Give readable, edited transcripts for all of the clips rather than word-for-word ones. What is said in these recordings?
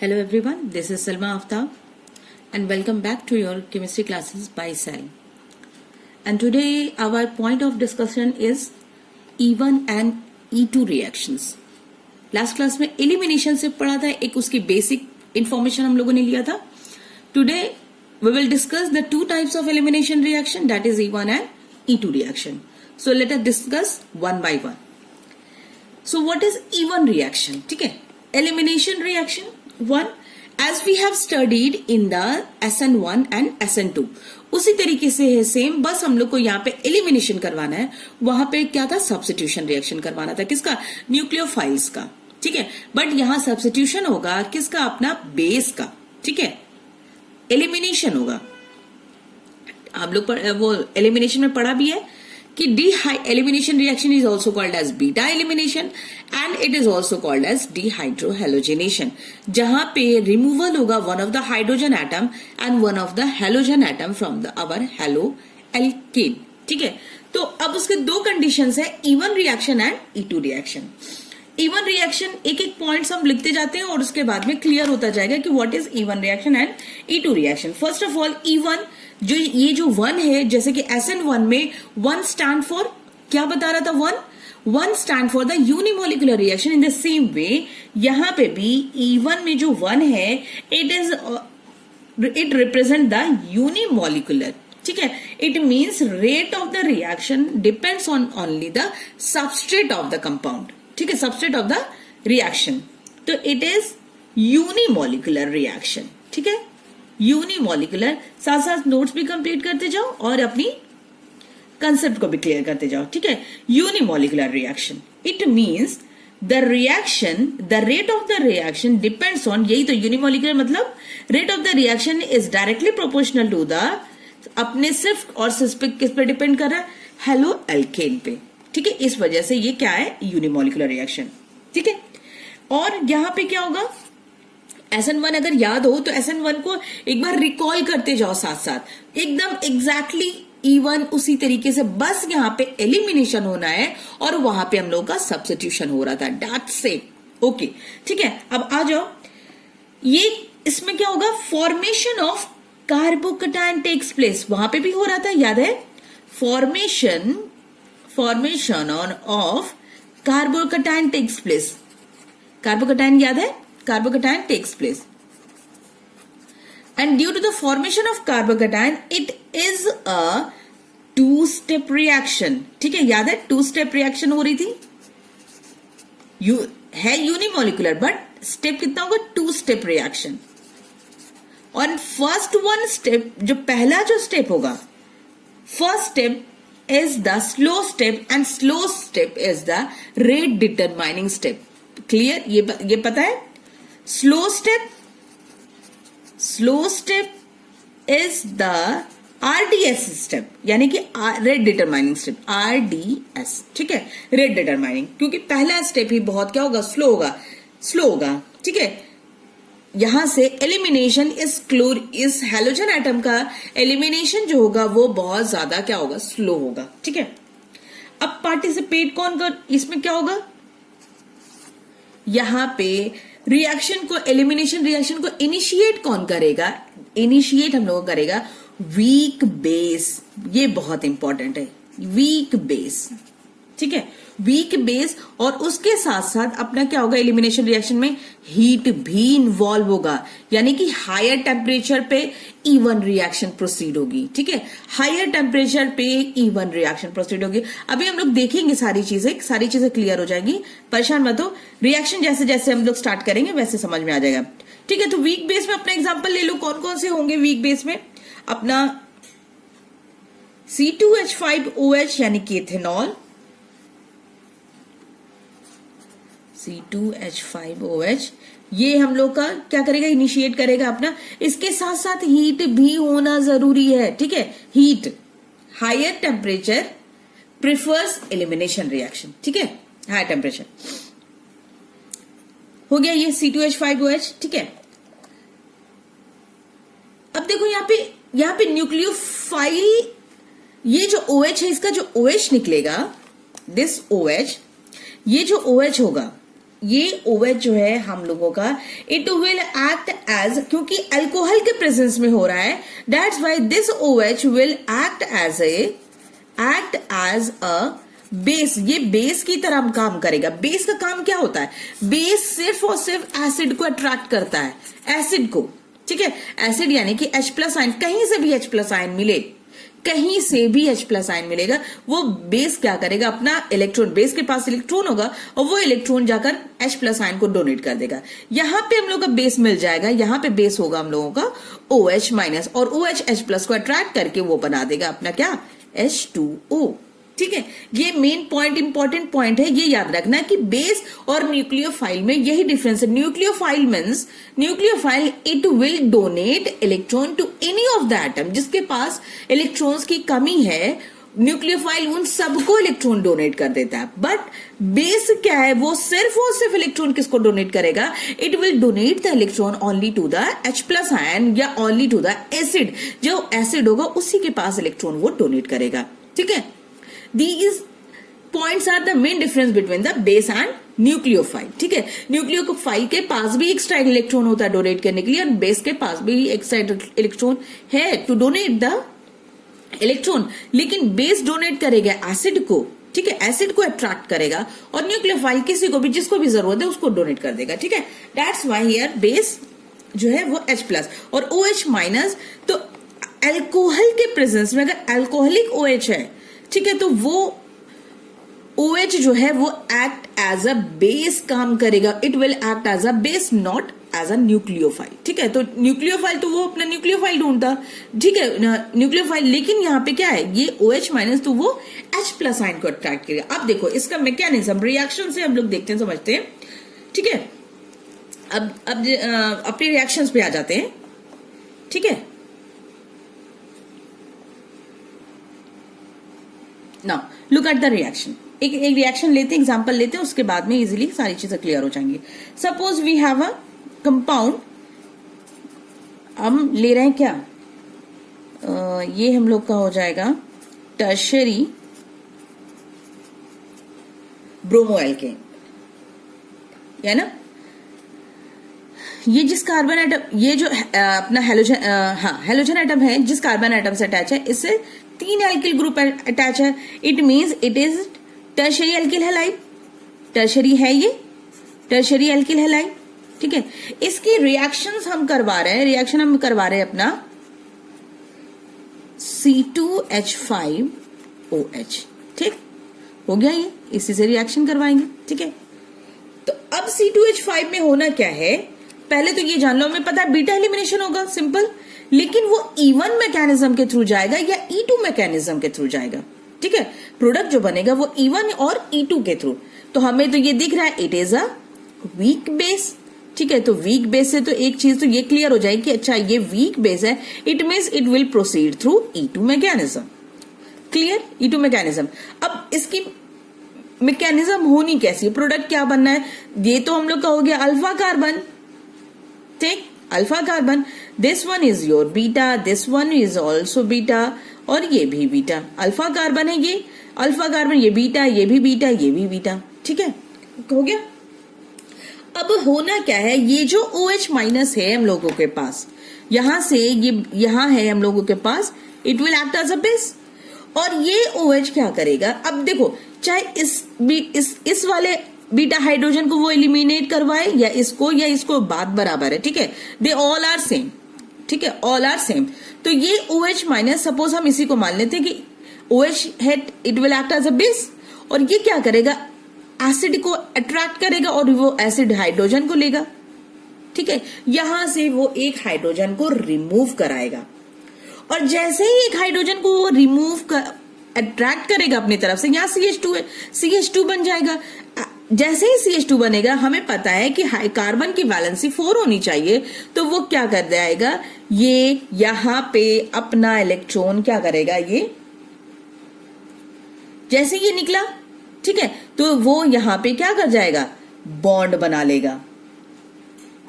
Hello everyone, this is Salma Aftab and welcome back to your chemistry classes by Sal. And today our point of discussion is E1 and E2 reactions. Last class में elimination से पढ़ा था, एक उसकी basic information हम लोगों ने लिया था. Today we will discuss the two types of elimination reaction, that is E1 and E2 reaction. So let us discuss one by one. So what is E1 reaction? ठीक है, elimination reaction one, as we have studied in the SN1 and SN2, उसी तरीके से है same, बस हम लोग को यहाँ पे एलिमिनेशन करवाना है. वहां पे क्या था, सब्स्टिट्यूशन रिएक्शन करवाना था. किसका? न्यूक्लियोफाइल्स का. ठीक है, बट यहाँ सब्स्टिट्यूशन होगा किसका? अपना बेस का. ठीक है, एलिमिनेशन होगा. आप लोग वो एलिमिनेशन में पढ़ा भी है कि elimination reaction is also called as beta elimination and it is also called as dehydrohalogenation, जहां पे removal होगा one of the hydrogen atom and one of the halogen atom from the our haloalkane. ठीक है, तो अब उसके दो conditions है, E1 reaction and E2 reaction. E1 reaction एक एक पॉइंट्स हम लिखते जाते हैं और उसके बाद में क्लियर होता जाएगा कि what is E1 reaction and E2 reaction. First of all E1, जो ये जो 1 है, जैसे कि SN1 में 1 स्टैंड फॉर क्या बता रहा था, 1 stand for the unimolecular reaction. In the same way यहां पे भी E1 में जो 1 है, इट रिप्रेजेंट द यूनिमोलिकुलर. ठीक है, it means rate of the reaction depends on only the substrate of the compound. ठीक है, सबस्ट्रेट ऑफ द रिएक्शन. तो इट इज यूनिमोलिकुलर रिएक्शन. ठीक है, यूनिमोलिकुलर. साथ साथ नोट्स भी कंप्लीट करते जाओ और अपनी कंसेप्ट को भी क्लियर करते जाओ. ठीक है, unimolecular reaction, it means the reaction, the rate of the reaction depends on, यही तो यूनिमोलिकुलर मतलब rate of the reaction is directly proportional to the, अपने सिर्फ और सिर्फ किस पे डिपेंड कर रहा है, हेलो एल्केन पे. ठीक है, इस वजह से ये क्या है, यूनिमोलिकुलर रिएक्शन. ठीक है, और यहां पे क्या होगा, SN1 अगर याद हो तो SN1 को एक बार रिकॉल करते जाओ साथ साथ, एकदम एग्जैक्टली E1 उसी तरीके से, बस यहां पे एलिमिनेशन होना है और वहां पे हम लोग का सब्स्टिट्यूशन हो रहा था. दैट्स से ओके. ठीक है, अब आ जाओ, ये इसमें क्या होगा, formation of carbocation takes place. वहां पे भी हो रहा था, याद है, formation of carbocation takes place. Carbocation याद है, carbocation takes place, and due to the formation of carbocation it is a two-step reaction. ठीक है, याद है, two-step reaction हो रही थी, है यूनिमोलिकुलर बट स्टेप कितना होगा, 2-step reaction. और फर्स्ट वन स्टेप, जो पहला जो स्टेप होगा, first step is the slow step and slow step is the rate determining step. Clear, ये पता है. Slow step is the RDS step, यानी कि रेट डिटरमाइनिंग स्टेप, RDS. ठीक है, रेट डिटरमाइनिंग, क्योंकि पहला स्टेप ही बहुत क्या होगा, स्लो होगा. ठीक है, यहां से एलिमिनेशन इस हैलोजन एटम का एलिमिनेशन जो होगा वो बहुत ज्यादा क्या होगा, स्लो होगा. ठीक है, अब पार्टिसिपेट कौन कर, इसमें क्या होगा, यहां पे रिएक्शन को, एलिमिनेशन रिएक्शन को इनिशिएट कौन करेगा, इनिशिएट हम लोग करेगा वीक बेस. ये बहुत इंपॉर्टेंट है, वीक बेस. ठीक है, वीक बेस, और उसके साथ साथ अपना क्या होगा, एलिमिनेशन रिएक्शन में हीट भी इन्वॉल्व होगा, यानी कि हायर टेम्परेचर पे E1 रिएक्शन प्रोसीड होगी. ठीक है, हायर टेम्परेचर पे E1 रिएक्शन प्रोसीड होगी. अभी हम लोग देखेंगे सारी चीजें क्लियर हो जाएगी, परेशान मत हो. रिएक्शन जैसे जैसे हम लोग स्टार्ट करेंगे वैसे समझ में आ जाएगा. ठीक है, तो वीक बेस में अपना एग्जाम्पल ले लो, कौन कौन से होंगे वीक बेस में. अपना C2H5OH यानी कि इथेनॉल, C2H5OH, ये हम लोग का क्या करेगा, इनिशिएट करेगा अपना. इसके साथ साथ हीट भी होना जरूरी है. ठीक है, heat, higher temperature prefers elimination reaction. ठीक है, हायर टेम्परेचर हो गया ये C2H5OH. ठीक है, अब देखो यहाँ पे न्यूक्लियोफाइल, ये जो OH है, इसका जो OH निकलेगा, दिस OH, ये जो OH होगा ये OH जो है हम लोगों का, इट विल एक्ट एज, क्योंकि अल्कोहल के प्रेजेंस में हो रहा है, that's why this OH will act as a base. ये बेस की तरह काम करेगा। बेस का काम क्या होता है? बेस सिर्फ और सिर्फ एसिड को अट्रैक्ट करता है, एसिड को, ठीक है। एसिड यानी कि H+ आयन, कहीं से भी H+ आयन मिले, कहीं से भी H+ आयन मिलेगा, वो बेस क्या करेगा, अपना इलेक्ट्रॉन, बेस के पास इलेक्ट्रॉन होगा और वो इलेक्ट्रॉन जाकर H+ आयन को डोनेट कर देगा। यहां पे हम लोग का बेस मिल जाएगा, यहां पे बेस होगा हम लोगों का OH-, और OH H+ को अट्रैक्ट करके वो बना देगा अपना क्या, H2O, ठीक है। ये मेन पॉइंट, इंपॉर्टेंट पॉइंट है, ये याद रखना कि बेस और न्यूक्लियोफाइल में यही डिफरेंस है। Nucleophile means, nucleophile it will donate electron to any of the atom, जिसके पास इलेक्ट्रॉन्स की कमी है, न्यूक्लियोफाइल उन सबको इलेक्ट्रॉन डोनेट कर देता है। बट बेस क्या है, वो सिर्फ और सिर्फ इलेक्ट्रॉन किसको डोनेट करेगा, it will donate the electron only to the H+ ion या ओनली टू द एसिड, जो एसिड होगा उसी के पास इलेक्ट्रॉन वो डोनेट करेगा, ठीक है। These points are the main difference between the base and nucleophile, ठीक है। न्यूक्लियोफाइल के पास भी एक्स्ट्रा इलेक्ट्रॉन होता है डोनेट करने के लिए, और बेस के पास भी एक्स्ट्रा इलेक्ट्रॉन है टू डोनेट द इलेक्ट्रॉन, लेकिन बेस डोनेट करेगा एसिड को, ठीक है, एसिड को अट्रैक्ट करेगा, और न्यूक्लियोफाइल किसी को भी, जिसको भी जरूरत है उसको डोनेट कर देगा, ठीक है। दैट्स व्हाई हियर बेस जो है वो H+ और OH-, तो अल्कोहल के प्रेजेंस में अगर अल्कोहलिक OH है, ठीक है, तो वो OH जो है वो एक्ट एज अ बेस काम करेगा, it will act as a base, not as a nucleophile, ठीक है। तो न्यूक्लियोफाइल तो वो अपना न्यूक्लियोफाइल ढूंढता, ठीक है, न्यूक्लियोफाइल, लेकिन यहाँ पे क्या है, ये OH-, तो वो H+ आयन को अट्रैक्ट करेगा। अब देखो इसका मैकेनिज्म, रिएक्शन से हम लोग देखते हैं, समझते हैं, ठीक है। अब अपने रिएक्शंस पे आ जाते हैं, ठीक है। Now look at the reaction. एक रिएक्शन लेते हैं, एग्जांपल लेते हैं, उसके बाद में इजीली सारी चीजें क्लियर हो जाएंगी। Suppose we have a compound, हम ले रहे हैं क्या, ये हम लोग का हो जाएगा टर्शियरी ब्रोमो एल्केन, है ना। ये जिस कार्बन एटम, ये जो अपना हेलोजन, हेलोजन एटम है, जिस कार्बन एटम से अटैच है, इससे 3 एल्किल ग्रुप अटैच है। It means it is tertiary alkyl halide, tertiary है ये, टर्शियरी एल्किल हैलाइड, ठीक है। इसकी रिएक्शंस हम करवा रहे हैं, रिएक्शन हम करवा रहे हैं अपना C2H5OH, ठीक हो गया, ये इसी से रिएक्शन करवाएंगे, ठीक है। तो अब C2H5 में होना क्या है, पहले तो ये जान लो, हमें पता है बीटा एलिमिनेशन होगा, सिंपल, लेकिन वो E1 मैकेनिज्म के थ्रू जाएगा या E2 मैकेनिज्म के थ्रू जाएगा, ठीक है। प्रोडक्ट जो बनेगा वो E1 और E2 के थ्रू। तो हमें तो ये दिख रहा है, it is a weak base, ठीक है। तो वीक बेस से तो एक चीज तो ये क्लियर हो जाएगी कि अच्छा ये वीक बेस है, it means it will proceed through E2 mechanism, clear, E2 mechanism. अब इसकी मैकेनिज्म होनी कैसी, प्रोडक्ट क्या बनना है, ये तो हम लोग का हो गया अल्फा कार्बन, ठीक, alpha carbon, this one is your beta, this one is also beta, और ये भी बीटा, अल्फा कार्बन है ये, अल्फा कार्बन, ये बीटा, ये भी बीटा, ये भी बीटा, ठीक है, हो गया। अब होना क्या है, ये जो OH- है हम लोगों के पास, यहां से ये यहां है हम लोगों के पास, it will act as a base, और ये OH क्या करेगा, अब देखो, चाहे इस वाले बीटा हाइड्रोजन को वो एलिमिनेट करवाए या इसको बात बराबर है, ठीक है, दे ऑल आर सेम, ठीक है, ऑल आर सेम। तो ये OH-, सपोज हम इसी को मान लेते हैं कि OH है, it will act as a base, और ये क्या करेगा, एसिड को अट्रैक्ट करेगा और वो एसिड हाइड्रोजन को लेगा, ठीक है, यहां से वो एक हाइड्रोजन को रिमूव कराएगा, और जैसे ही एक हाइड्रोजन को वो रिमूव अट्रैक्ट करेगा अपनी तरफ से, यहां CH2 है, CH2 बन जाएगा। जैसे ही CH2 बनेगा, हमें पता है कि कार्बन की वैलेंसी 4 होनी चाहिए, तो वो क्या कर जाएगा, ये यहां पे अपना इलेक्ट्रॉन क्या करेगा, ये जैसे ये निकला, ठीक है, तो वो यहां पे क्या कर जाएगा, बॉन्ड बना लेगा,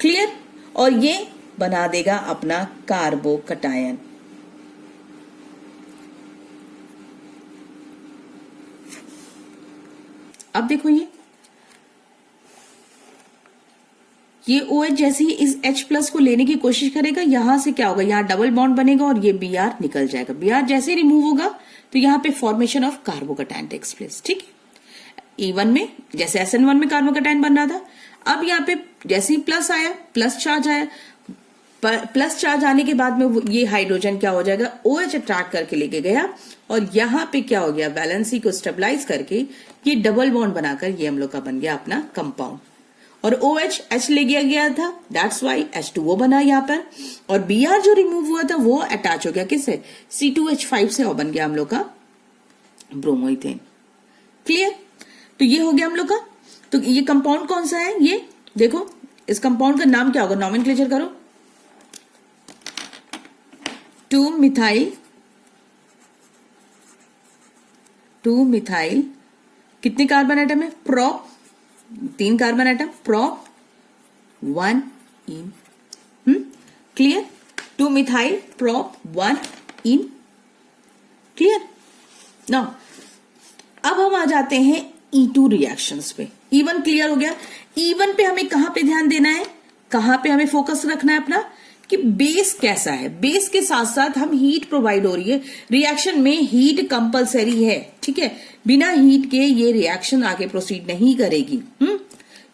क्लियर, और ये बना देगा अपना कार्बोकटायन। अब देखो ये OH जैसे ही इस H प्लस को लेने की कोशिश करेगा, यहां से क्या होगा, यहाँ डबल बॉन्ड बनेगा और ये Br निकल जाएगा। Br जैसे ही रिमूव होगा तो यहाँ पे formation of carbocation takes place. ठीक है, E1 में जैसे SN1 में कार्बोकैटायन बन रहा था, अब यहाँ पे जैसे ही प्लस आया, प्लस चार्ज आया, प्लस चार्ज आने के बाद में ये हाइड्रोजन क्या हो जाएगा, OH अट्रैक्ट करके लेके गया और यहाँ पे क्या हो गया, वैलेंसी को स्टेबलाइज करके ये डबल बॉन्ड बनाकर ये हम लोग का बन गया अपना कंपाउंड। और OH H ले गया था, दैट्स वाई H2O बना यहाँ पर। और Br जो रिमूव हुआ था वो अटैच हो गया किससे, C2H5 से, और बन गया हम लोग का ब्रोमोइथेन। क्लियर? तो ये हो गया हम लोग का। तो ये कंपाउंड कौन सा है, ये देखो, इस कंपाउंड का नाम क्या होगा, नॉमेनक्लेचर करो, 2-मिथाइल कितने कार्बन एटम है, प्रोप 3 कार्बन एटम, प्रोप 1 इन। क्लियर? 2-मिथाइल प्रोप 1 इन। क्लियर? नाउ अब हम आ जाते हैं E2 रिएक्शंस पे। E1 क्लियर हो गया। E1 पे हमें कहां पे ध्यान देना है, कहां पे हमें फोकस रखना है अपना, कि बेस कैसा है। बेस के साथ साथ हम हीट प्रोवाइड हो रही है, रिएक्शन में हीट कंपलसरी है। ठीक है, बिना हीट के ये रिएक्शन आगे प्रोसीड नहीं करेगी।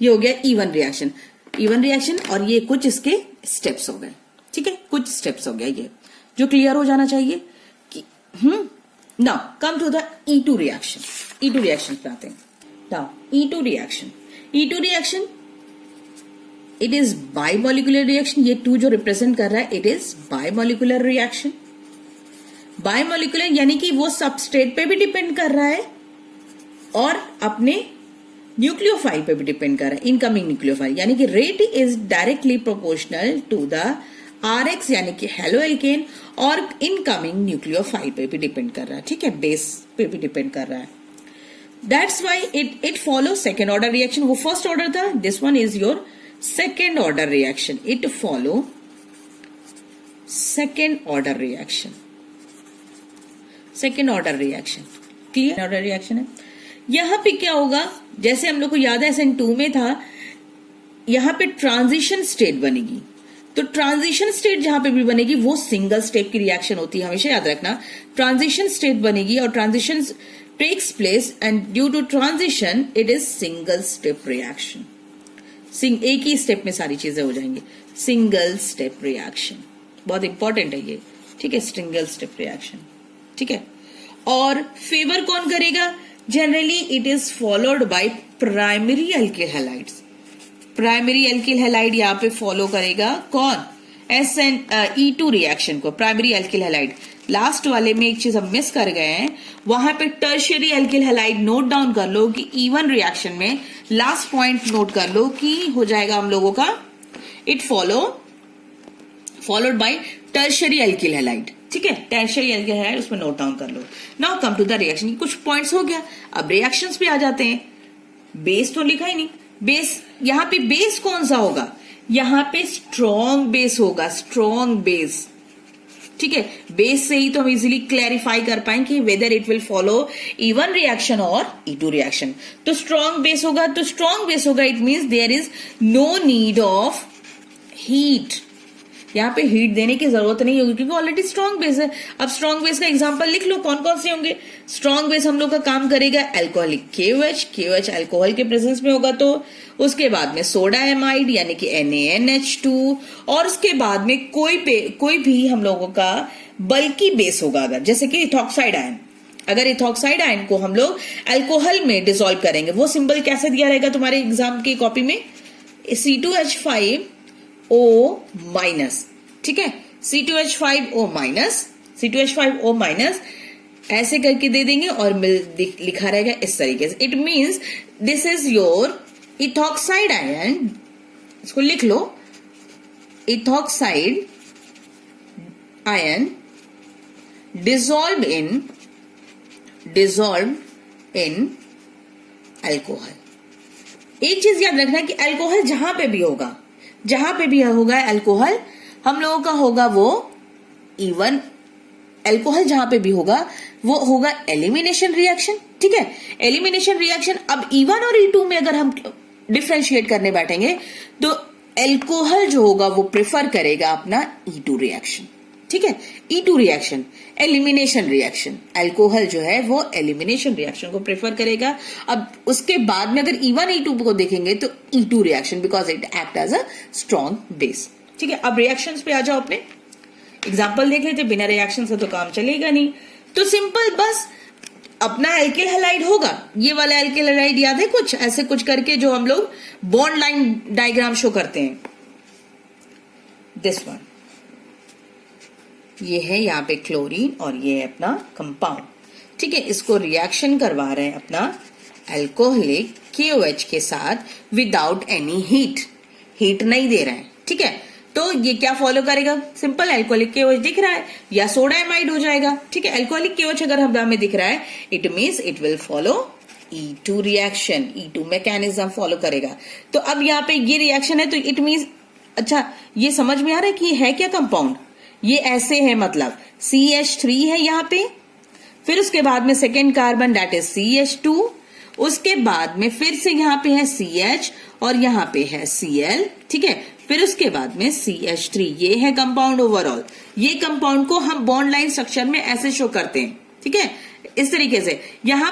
ये हो गया E1 रिएक्शन। E1 रिएक्शन और ये कुछ इसके स्टेप्स हो गए। ठीक है, कुछ स्टेप्स हो गया ये जो क्लियर हो जाना चाहिए कि now come to the E2 reaction. E2 reaction पे आते हैं। Now E2 reaction, E2 reaction it is bimolecular reaction. ये 2 जो रिप्रेजेंट कर रहा है, it is bimolecular reaction. Bimolecular यानी कि वो सबस्ट्रेट पे भी डिपेंड कर रहा है और अपने न्यूक्लियोफाइल पे भी डिपेंड कर रहा है, इनकमिंग न्यूक्लियोफाइल, यानी कि rate is directly proportional to the RX यानी कि हेलो एल्केन, और इनकमिंग न्यूक्लियोफाइल पे भी डिपेंड कर रहा है। ठीक है, बेस पे भी डिपेंड कर रहा है। That's why it follow second order reaction. वो फर्स्ट ऑर्डर था, this one is your second order reaction. It follow second order reaction. Second order reaction. Clear? Order reaction है। यहां पे क्या होगा, जैसे हम लोग को याद है SN2 में था, यहां पे ट्रांजिशन स्टेट बनेगी। तो ट्रांजिशन स्टेट जहां पे भी बनेगी वो सिंगल स्टेप की रिएक्शन होती है, हमेशा याद रखना। ट्रांजिशन स्टेट बनेगी और transition takes place and due to transition it is single step reaction. एक ही स्टेप में सारी चीजें हो जाएंगी। सिंगल स्टेप रिएक्शन बहुत इंपॉर्टेंट है ये। ठीक है, सिंगल स्टेप रिएक्शन। ठीक है, और फेवर कौन करेगा, generally it is followed by primary alkyl halides. Primary alkyl halide यहाँ पे फॉलो करेगा कौन, E2 रिएक्शन को, प्राइमरी एल्किल हैलाइड। लास्ट वाले में एक चीज हम मिस कर गए हैं, वहां पे tertiary alkyl halide note down कर लो कि E1 रिएक्शन में लास्ट पॉइंट नोट कर लो कि हो जाएगा हम लोगों का, it followed by tertiary alkyl halide. ठीक है, टर्शियरी एल्किल हैलाइड उसमें नोट डाउन कर लो। Now come to the reaction. कुछ पॉइंट्स हो गया, अब रिएक्शंस पे आ जाते हैं। बेस तो लिखा ही नहीं, बेस यहाँ पे बेस कौन सा होगा, यहाँ पे स्ट्रॉन्ग बेस होगा, स्ट्रॉन्ग बेस। ठीक है, बेस से ही तो हम इजीली क्लैरिफाई कर पाएंगे whether it will follow E1 reaction और E2 रिएक्शन। तो स्ट्रॉन्ग बेस होगा, तो स्ट्रॉन्ग बेस होगा it means there is no need of heat. यहाँ पे हीट देने की जरूरत नहीं होगी क्योंकि ऑलरेडी स्ट्रॉन्ग बेस है। अब स्ट्रॉन्ग बेस का एग्जांपल लिख लो, कौन कौन से होंगे। स्ट्रॉन्ग बेस हम लोग का काम करेगा अल्कोहलिक KOH अल्कोहल के प्रेजेंस में होगा, तो उसके बाद में सोडा एमाइड यानी कि NaNH2, और उसके बाद में कोई भी हम लोगों का बल्कि बेस होगा, अगर जैसे कि इथॉक्साइड आयन। अगर इथॉक्साइड आयन को हम लोग अल्कोहल में डिसॉल्व करेंगे, वो सिंबल कैसे दिया रहेगा तुम्हारे एग्जाम की कॉपी में, C2H5O-। ठीक है, C2H5O- ऐसे करके दे देंगे और लिखा रहेगा इस तरीके से। It means this is your ethoxide ion, इसको लिख लो, ethoxide ion dissolve in alcohol. एक चीज याद रखना कि अल्कोहल जहां पे भी होगा अल्कोहल हम लोगों का होगा वो E1। अल्कोहल जहां पे भी होगा वो होगा एलिमिनेशन रिएक्शन। ठीक है, एलिमिनेशन रिएक्शन। अब E1 और E2 में अगर हम डिफ्रेंशिएट करने बैठेंगे तो एल्कोहल जो होगा वो प्रेफर करेगा अपना E2 रिएक्शन, ठीक है। E2 reaction elimination reaction, alcohol जो है वो एलिमिनेशन रिएक्शन को प्रेफर करेगा। अब उसके बाद में अगर E1 E2 को देखेंगे तो E2 reaction, because it act as a strong base, ठीक है। अब रिएक्शंस पे आ जाओ, अपने एग्जाम्पल देख लेते, बिना रिएक्शन से तो काम चलेगा नहीं। तो सिंपल बस अपना एल्किल हैलाइड होगा, ये वाला एल्किल हैलाइड याद है, कुछ ऐसे कुछ करके जो हम लोग बॉन्ड लाइन डायग्राम शो करते हैं, दिस वन, ये है यहाँ पे क्लोरीन और ये है अपना कंपाउंड, ठीक है। इसको रिएक्शन करवा रहे हैं अपना अल्कोहलिक KOH के साथ विदाउट एनी हीट, हीट नहीं दे रहे हैं, ठीक है। तो ये क्या फॉलो करेगा, सिंपल अल्कोहलिक KOH दिख रहा है या सोडा एमाइड हो जाएगा, ठीक है। अल्कोहलिक KOH अगर हमें दिख रहा है, it means it will follow E2 reaction, E2 mechanism follow करेगा। तो अब यहाँ पे ये रिएक्शन है तो इट मीन्स, अच्छा ये समझ में आ रहा है कि ये है क्या कंपाउंड, ये ऐसे है, मतलब CH3 है यहाँ पे, फिर उसके बाद में second carbon that is CH2, उसके बाद में फिर से यहाँ पे है CH और यहाँ पे है Cl, ठीक है। फिर उसके बाद में CH3, ये है कंपाउंड ओवरऑल। ये कंपाउंड को हम बॉन्ड लाइन स्ट्रक्चर में ऐसे शो करते हैं, ठीक है, इस तरीके से। यहाँ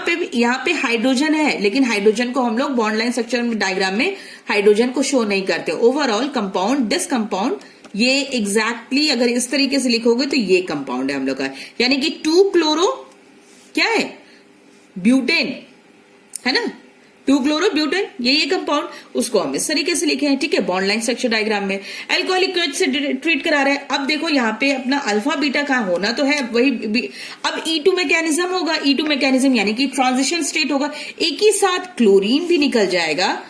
पे हाइड्रोजन है, लेकिन हाइड्रोजन को हम लोग बॉन्ड लाइन स्ट्रक्चर डायग्राम में हाइड्रोजन को शो नहीं करते। ओवरऑल कंपाउंड, दिस कंपाउंड, ये एग्जैक्टली अगर इस तरीके से लिखोगे तो ये कंपाउंड है हम लोग का, यानी कि 2 क्लोरो क्या है, ब्यूटेन है ना, 2 क्लोरो ब्यूटेन, ये कंपाउंड, उसको हम इस तरीके से लिखे हैं, ठीक है, बॉन्ड लाइन स्ट्रक्चर डायग्राम में। अल्कोहलिक KOH से ट्रीट करा रहे हैं। अब देखो यहाँ पे अपना अल्फा बीटा का होना तो है वही, अब E2 मैकेनिज्म होगा, E2 मैकेनिज्म यानी कि ट्रांजिशन स्टेट होगा, एक ही साथ क्लोरीन भी निकल जाएगा।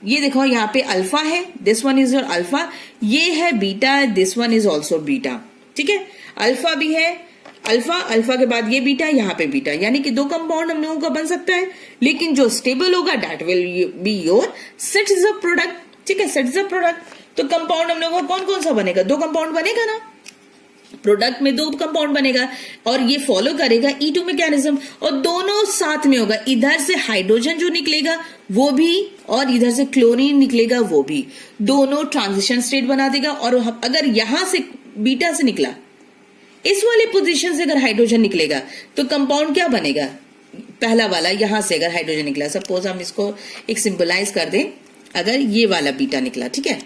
ये देखो यहाँ पे अल्फा है, this one is your alpha, ये है beta, this one is also beta, ठीक है। अल्फा भी है, अल्फा, अल्फा के बाद ये बीटा, यहाँ पे बीटा, यानी कि 2 कंपाउंड हम लोगों का बन सकता है। लेकिन जो स्टेबल होगा that will be your sets of product, ठीक है, सेट्स ऑफ प्रोडक्ट। तो कंपाउंड हम लोगों का कौन कौन सा बनेगा, 2 कंपाउंड बनेगा ना, प्रोडक्ट में 2 कंपाउंड बनेगा और ये फॉलो करेगा E2 मैकेनिज्म, और दोनों साथ में होगा। इधर से हाइड्रोजन जो निकलेगा वो भी और इधर से क्लोरीन निकलेगा वो भी, दोनों ट्रांजिशन स्टेट बना देगा। और अगर यहां से बीटा से निकला, इस वाले पोजीशन से अगर हाइड्रोजन निकलेगा तो कंपाउंड क्या बनेगा, पहला वाला यहां से अगर हाइड्रोजन निकला, सपोज हम इसको एक सिंबलाइज कर दें, अगर ये वाला बीटा निकला, ठीक है,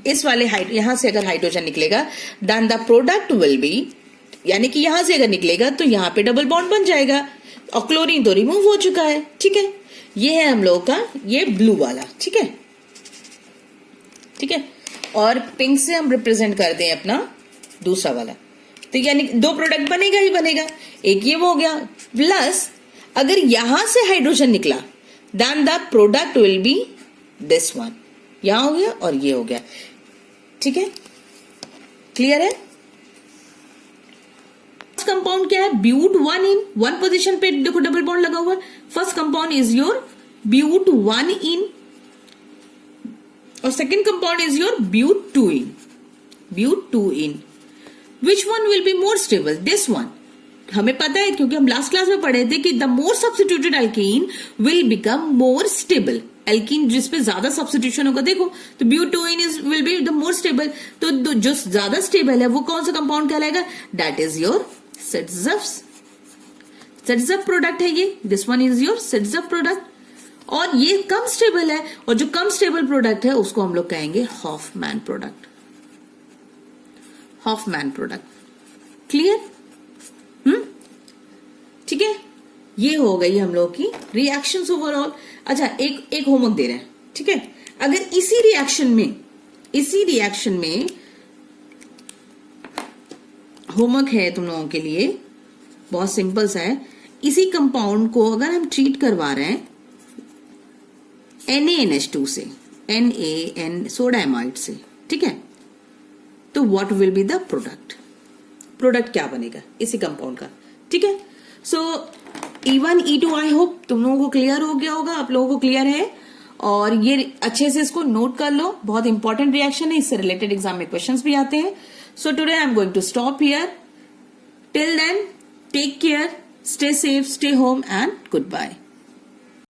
इस वाले यहां से अगर हाइड्रोजन निकलेगा, then the product will be, यानी कि यहां से अगर निकलेगा तो यहां पे डबल बॉन्ड बन जाएगा और क्लोरीन तो रिमूव हो चुका है, ठीक है। ये है हम लोगों का ये ब्लू वाला, ठीक है, ठीक है। और पिंक से हम रिप्रेजेंट कर दें अपना दूसरा वाला, तो यानी 2 प्रोडक्ट बनेगा ही बनेगा, एक ये हो गया, प्लस अगर यहां से हाइड्रोजन निकला then the product will be this one, यहां हो गया और ये हो गया, ठीक है, क्लियर है। फर्स्ट कंपाउंड क्या है, ब्यूट 1 इन 1 पोजीशन पे देखो डबल बॉन्ड लगा हुआ है, first compound is your but 1 ene और second compound is your but 2 ene, but 2 ene. Which one will be more stable? This one. हमें पता है क्योंकि हम लास्ट क्लास में पढ़े थे कि the more substituted alkene will become more stable. Alkene जिसपे ज्यादा सब्स्टिट्यूशन होगा, देखो तो butene is will be the more stable, तो जो ज्यादा स्टेबल है वो कौन सा कंपाउंड कहलाएगा, that is your Saytzeff product है ये, this one is your Saytzeff product. और ये कम स्टेबल है, और जो कम स्टेबल प्रोडक्ट है उसको हम लोग कहेंगे Hofmann product, Hofmann product, clear, ठीक है। ये हो गई हम लोग की रिएक्शंस ओवरऑल। अच्छा एक होमवर्क दे रहे हैं, ठीक है, अगर इसी रिएक्शन में होमवर्क है तुम लोगों के लिए, बहुत सिंपल सा है, इसी कंपाउंड को अगर हम ट्रीट करवा रहे हैं NaNH2 से, NaN सोडा एमाइड से, ठीक है, तो what will be the product क्या बनेगा इसी कंपाउंड का, ठीक है। सो E1 E2 आई होप तुम लोगों को क्लियर हो गया होगा, आप लोगों को क्लियर है, और ये अच्छे से इसको नोट कर लो, बहुत इंपॉर्टेंट रिएक्शन है, इससे रिलेटेड एग्जाम में क्वेश्चंस भी आते हैं। So today I am going to stop here, till then take care, stay safe, stay home and good bye.